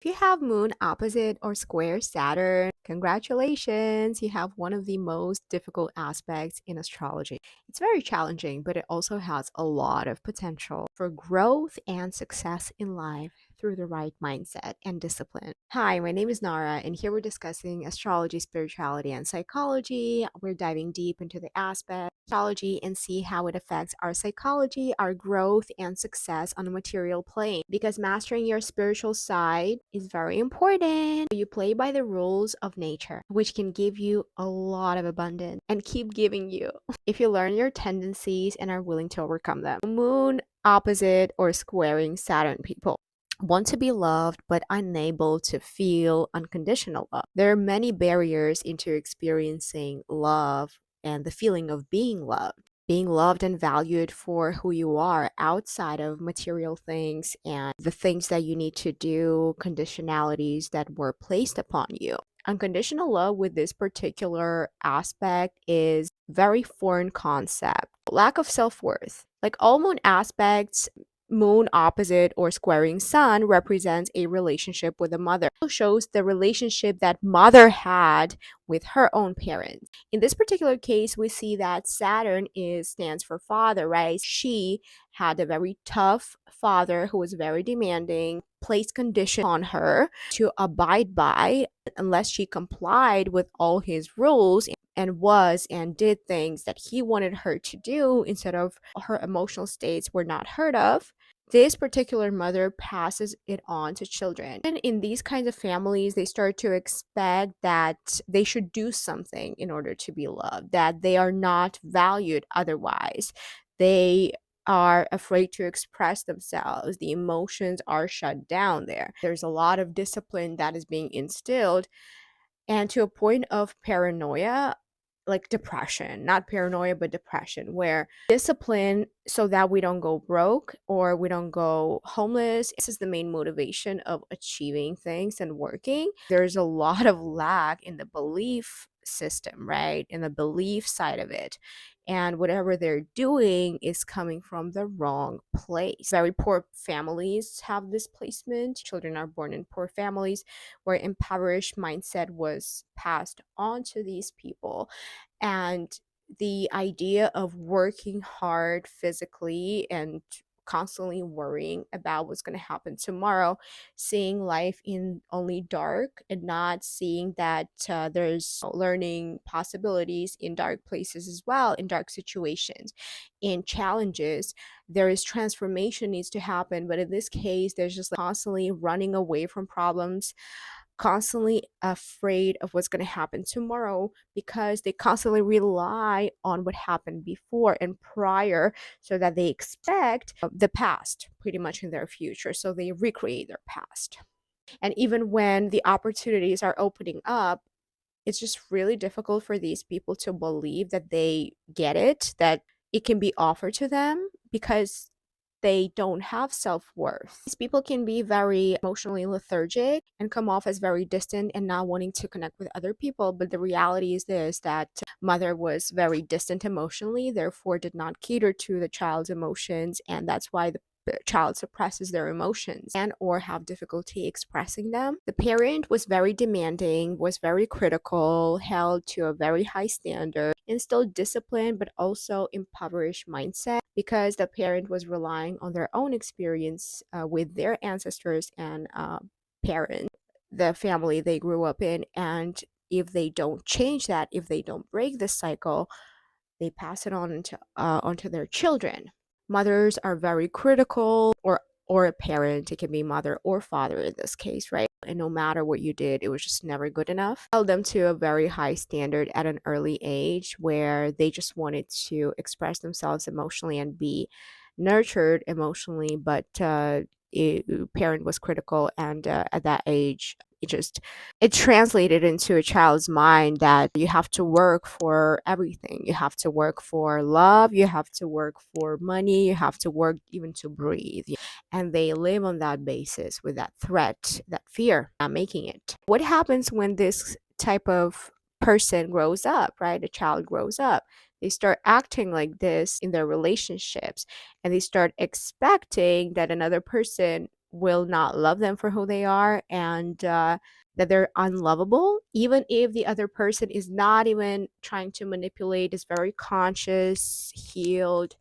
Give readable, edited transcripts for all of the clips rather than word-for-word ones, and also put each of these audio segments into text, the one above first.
If you have moon opposite or square Saturn, congratulations, you have one of the most difficult aspects in astrology. It's very challenging, but it also has a lot of potential for growth and success in life through the right mindset and discipline. Hi, my name is Nara, and here we're discussing astrology, spirituality, and psychology. We're diving deep into the aspect of astrology and see how it affects our psychology, our growth, and success on a material plane. Because mastering your spiritual side is very important. You play by the rules of nature, which can give you a lot of abundance and keep giving you if you learn your tendencies and are willing to overcome them. Moon opposite or squaring Saturn people want to be loved but unable to feel unconditional love. There are many barriers into experiencing love and the feeling of being loved. Being loved and valued for who you are outside of material things and the things that you need to do, conditionalities that were placed upon you. Unconditional love with this particular aspect is very foreign concept. Lack of self-worth. Like all moon aspects, moon opposite or squaring sun represents a relationship with a mother. It also shows the relationship that mother had with her own parents. In this particular case, we see that Saturn stands for father, right? She had a very tough father who was very demanding, placed conditions on her to abide by unless she complied with all his rules and was and did things that he wanted her to do instead of her emotional states were not heard of. This particular mother passes it on to children. And in these kinds of families, they start to expect that they should do something in order to be loved, that they are not valued otherwise. They are afraid to express themselves. The emotions are shut down there. There's a lot of discipline that is being instilled, and to a point of paranoia, like depression, not paranoia but depression, where discipline so that we don't go broke or we don't go homeless. This is the main motivation of achieving things and working. There's a lot of lack in the belief system, right, in the belief side of it, and whatever they're doing is coming from the wrong place. Very poor families have this placement. Children are born in poor families where impoverished mindset was passed on to these people. And the idea of working hard physically and constantly worrying about what's going to happen tomorrow, seeing life in only dark and not seeing that there's learning possibilities in dark places as well, in dark situations, in challenges. There is transformation needs to happen, but in this case, there's just like constantly running away from problems, constantly afraid of what's going to happen tomorrow because they constantly rely on what happened before and prior, so that they expect the past pretty much in their future. So they recreate their past. And even when the opportunities are opening up, it's just really difficult for these people to believe that they get it, that it can be offered to them because they don't have self-worth. These people can be very emotionally lethargic and come off as very distant and not wanting to connect with other people. But the reality is this, that mother was very distant emotionally, therefore did not cater to the child's emotions, and that's why the child suppresses their emotions and or have difficulty expressing them. The parent was very demanding, was very critical, held to a very high standard, instilled discipline but also impoverished mindset because the parent was relying on their own experience with their ancestors and parents, the family they grew up in. And if they don't change that, if they don't break this cycle, they pass it on onto their children. Mothers are very critical, or a parent, it can be mother or father in this case, right? And no matter what you did, it was just never good enough. Held them to a very high standard at an early age where they just wanted to express themselves emotionally and be nurtured emotionally, but parent was critical, and at that age it translated into a child's mind that you have to work for everything. You have to work for love, you have to work for money, you have to work even to breathe. And they live on that basis with that threat, that fear, not making it. What happens when this type of person grows up, right? A child grows up. They start acting like this in their relationships, and they start expecting that another person will not love them for who they are, and that they're unlovable, even if the other person is not even trying to manipulate, is very conscious, healed.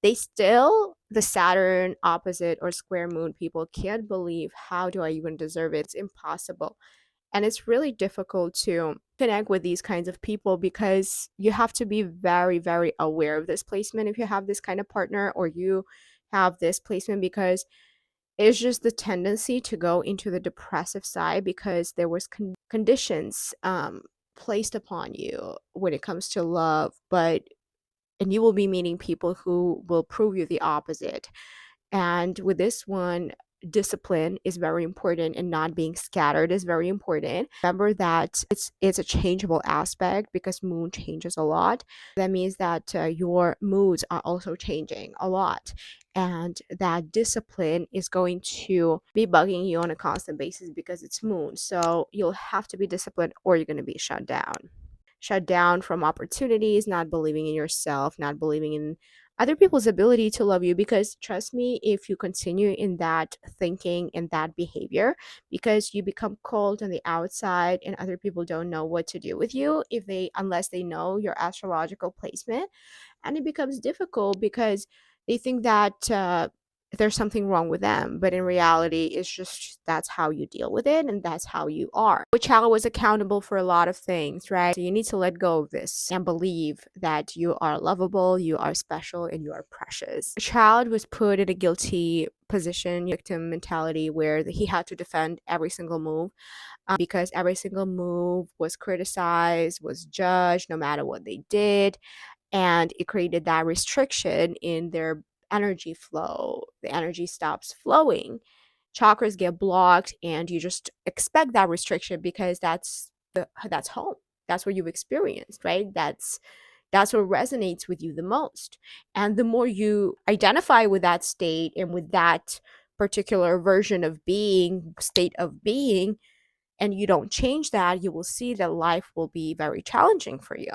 They still, the Saturn opposite or square moon people, can't believe, how do I even deserve it? It's impossible. And it's really difficult to connect with these kinds of people because you have to be very, very aware of this placement if you have this kind of partner, or you have this placement, because it's just the tendency to go into the depressive side because there was conditions placed upon you when it comes to love. But and you will be meeting people who will prove you the opposite. And with this one, discipline is very important, and not being scattered is very important. Remember that it's a changeable aspect because moon changes a lot. That means that your moods are also changing a lot, and that discipline is going to be bugging you on a constant basis because it's moon. So you'll have to be disciplined, or you're going to be shut down from opportunities, not believing in yourself, not believing in other people's ability to love you. Because trust me, if you continue in that thinking and that behavior, because you become cold on the outside and other people don't know what to do with you if they unless they know your astrological placement. And it becomes difficult because they think that there's something wrong with them, but in reality it's just that's how you deal with it, and that's how you are. The child was accountable for a lot of things, right? So you need to let go of this and believe that you are lovable, you are special, and you are precious. The child was put in a guilty position, victim mentality, where he had to defend every single move, because every single move was criticized, was judged, no matter what they did. And it created that restriction in their energy flow. The energy stops flowing, chakras get blocked, and you just expect that restriction because that's home. That's what you've experienced, right? That's what resonates with you the most. And the more you identify with that state and with that particular version of being, state of being, and you don't change that, you will see that life will be very challenging for you.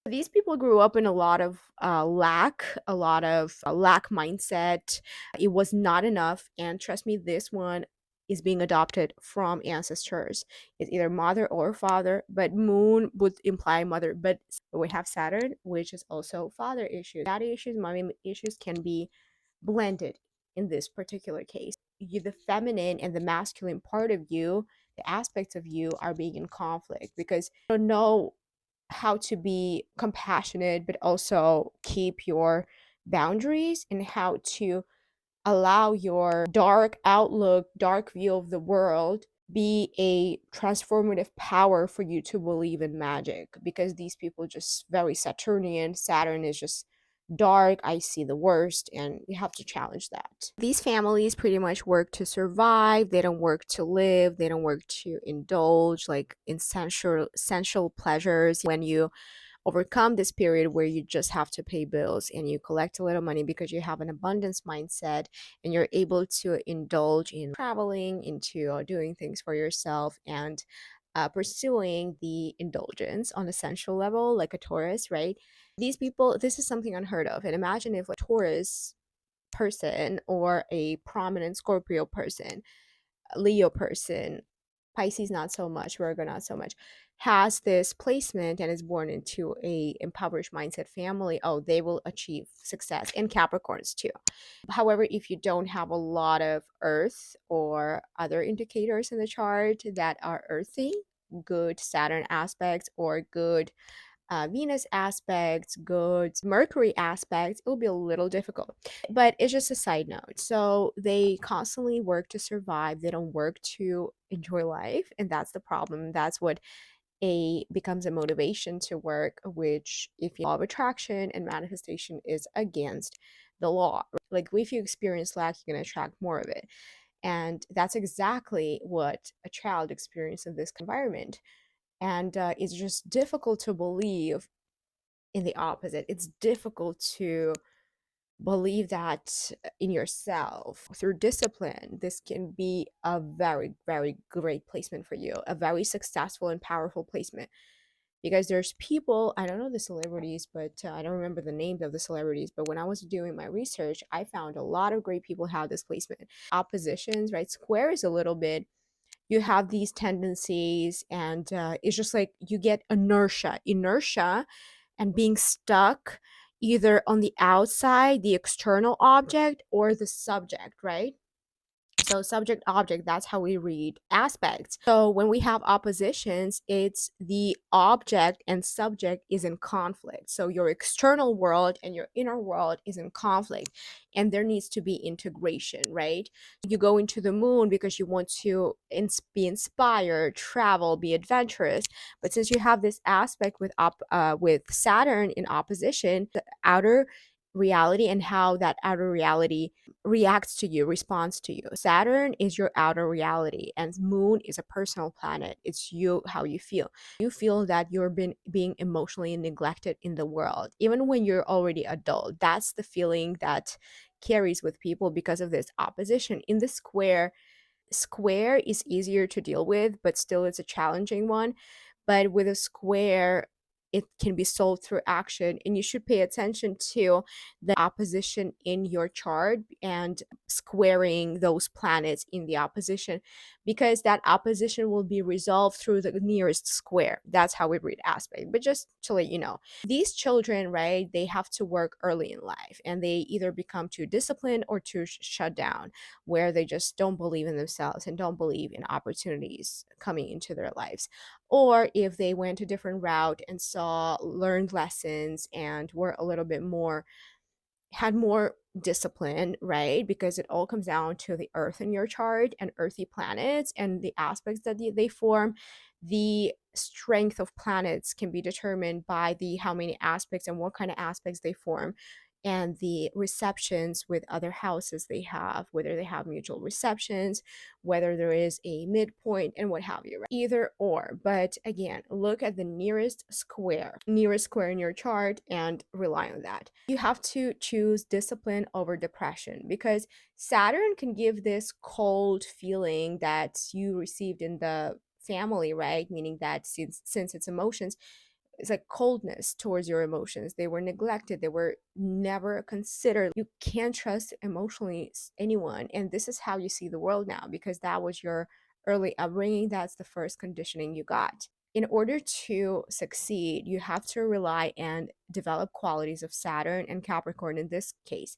These people grew up in a lot of lack mindset. It was not enough. And trust me, this one is being adopted from ancestors. It's either mother or father, but moon would imply mother. But we have Saturn, which is also father issues. Daddy issues, mommy issues can be blended in this particular case. The feminine and the masculine part of you, the aspects of you, are being in conflict because you don't know how to be compassionate but also keep your boundaries, and how to allow your dark outlook, dark view of the world be a transformative power for you to believe in magic. Because these people just very Saturnian. Saturn is just dark, I see the worst, and you have to challenge that. These families pretty much work to survive, they don't work to live, they don't work to indulge like in sensual pleasures. When you overcome this period where you just have to pay bills and you collect a little money because you have an abundance mindset, and you're able to indulge in traveling, into doing things for yourself, and pursuing the indulgence on a sensual level, like a Taurus, right? These people, this is something unheard of. And imagine if a Taurus person, or a prominent Scorpio person, Leo person, Pisces not so much, Virgo not so much, has this placement and is born into a impoverished mindset family, oh, they will achieve success. In Capricorns too. However, if you don't have a lot of Earth or other indicators in the chart that are earthy, good Saturn aspects or good Venus aspects, good Mercury aspects, it will be a little difficult. But it's just a side note. So they constantly work to survive. They don't work to enjoy life, and that's the problem. That's what a becomes a motivation to work, which if you law of attraction and manifestation is against the law. Like if you experience lack, you're gonna attract more of it. And that's exactly what a child experienced in this environment. And it's just difficult to believe in the opposite. It's difficult to believe that in yourself. Through discipline, this can be a very, very great placement for you, a very successful and powerful placement. because there's people, I don't know the celebrities, but I don't remember the names of the celebrities, but when I was doing my research, I found a lot of great people have this placement. Oppositions, right? Square is a little bit, you have these tendencies, and it's just like you get inertia and being stuck either on the outside, the external object, or the subject, right? So subject object, that's how we read aspects. So when we have oppositions, it's the object and subject is in conflict. So your external world and your inner world is in conflict, and there needs to be integration, right? You go into the moon because you want to be inspired, travel, be adventurous. But since you have this aspect with Saturn in opposition, the outer reality and how that outer reality reacts to you, responds to you. Saturn is your outer reality, and Moon is a personal planet. It's you, how you feel. You feel that you're being emotionally neglected in the world, even when you're already adult. That's the feeling that carries with people because of this opposition. In the square is easier to deal with, but still it's a challenging one. But with a square, it can be solved through action, and you should pay attention to the opposition in your chart and squaring those planets in the opposition, because that opposition will be resolved through the nearest square. That's how we read aspect. But just to let you know, these children, right, they have to work early in life, and they either become too disciplined or too shut down, where they just don't believe in themselves and don't believe in opportunities coming into their lives. Or if they went a different route and learned lessons and were a little bit more, had more discipline, right? Because it all comes down to the earth in your chart and earthy planets and the aspects that they form. The strength of planets can be determined by the how many aspects and what kind of aspects they form, and the receptions with other houses they have, whether they have mutual receptions, whether there is a midpoint, and what have you, right? Either or. But again, look at the nearest square in your chart and rely on that. You have to choose discipline over depression, because Saturn can give this cold feeling that you received in the family, right? Meaning that since it's emotions, it's like coldness towards your emotions. They were neglected. They were never considered. You can't trust emotionally anyone. And this is how you see the world now, because that was your early upbringing. That's the first conditioning you got. In order to succeed, you have to rely and develop qualities of Saturn and Capricorn in this case,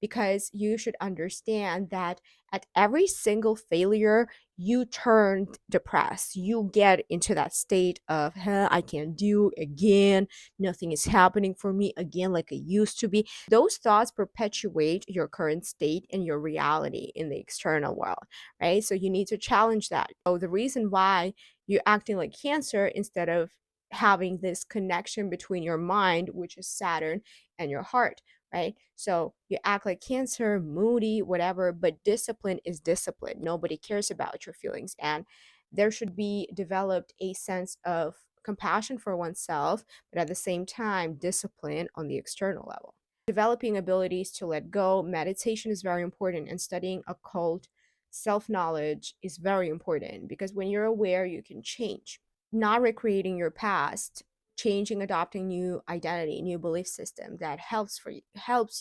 because you should understand that at every single failure, you turn depressed. You get into that state of, I can't do again. Nothing is happening for me again like it used to be. Those thoughts perpetuate your current state and your reality in the external world, right? So you need to challenge that. So the reason why you're acting like Cancer instead of having this connection between your mind, which is Saturn, and your heart, right? So you act like Cancer, moody, whatever, but discipline is discipline. Nobody cares about your feelings. And there should be developed a sense of compassion for oneself, but at the same time, discipline on the external level. Developing abilities to let go, meditation is very important, and studying occult self knowledge is very important, because when you're aware, you can change. Not recreating your past, changing, adopting new identity, new belief system that helps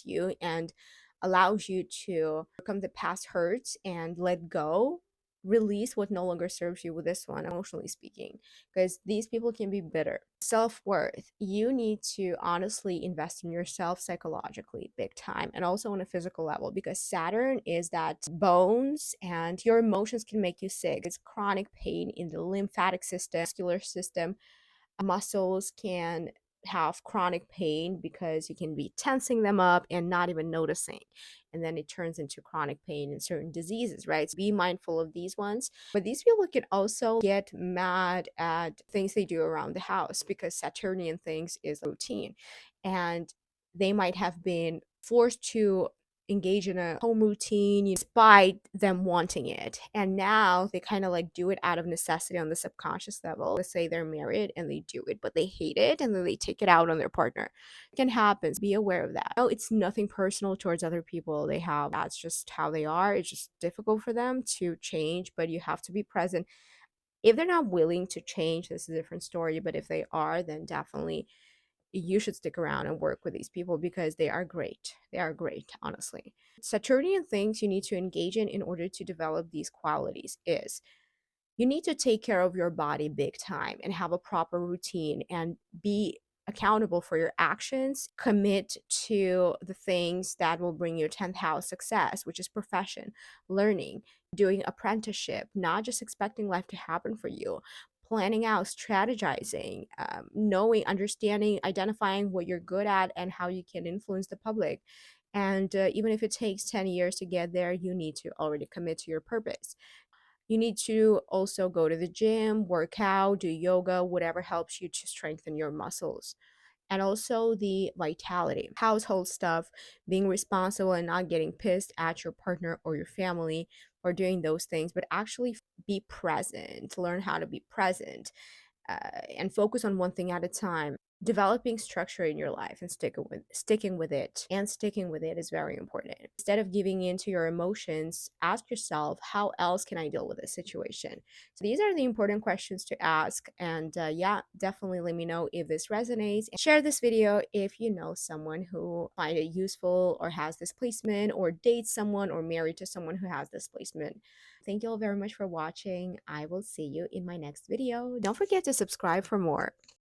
you and allows you to overcome the past hurts and let go, release what no longer serves you with this one, emotionally speaking, because these people can be bitter. Self-worth, you need to honestly invest in yourself psychologically big time, and also on a physical level, because Saturn is that bones and your emotions can make you sick. It's chronic pain in the lymphatic system, muscular system. Muscles can have chronic pain because you can be tensing them up and not even noticing, and then it turns into chronic pain in certain diseases, right? So be mindful of these ones. But these people can also get mad at things they do around the house, because Saturnian things is routine, and they might have been forced to engage in a home routine despite them wanting it, and now they kind of like do it out of necessity on the subconscious level. Let's say they're married and they do it, but they hate it, and then they take it out on their partner. It can happen. Be aware of that. No, it's nothing personal towards other people. That's just how they are. It's just difficult for them to change, but you have to be present. If they're not willing to change, this is a different story. But if they are, then definitely you should stick around and work with these people because they are great. They are great, honestly. Saturnian things you need to engage in order to develop these qualities is you need to take care of your body big time and have a proper routine and be accountable for your actions. Commit to the things that will bring you 10th house success, which is profession, learning, doing apprenticeship, not just expecting life to happen for you. Planning out, strategizing, knowing, understanding, identifying what you're good at and how you can influence the public. And even if it takes 10 years to get there, you need to already commit to your purpose. You need to also go to the gym, work out, do yoga, whatever helps you to strengthen your muscles. And also the vitality, household stuff, being responsible and not getting pissed at your partner or your family for doing those things, but actually be present, learn how to be present, and focus on one thing at a time. Developing structure in your life and sticking with it is very important. Instead of giving in to your emotions, ask yourself, how else can I deal with this situation? So these are the important questions to ask. And yeah, definitely let me know if this resonates, and share this video if you know someone who find it useful or has this placement, or dates someone or married to someone who has this placement. Thank you all very much for watching. I will see you in my next video. Don't forget to subscribe for more.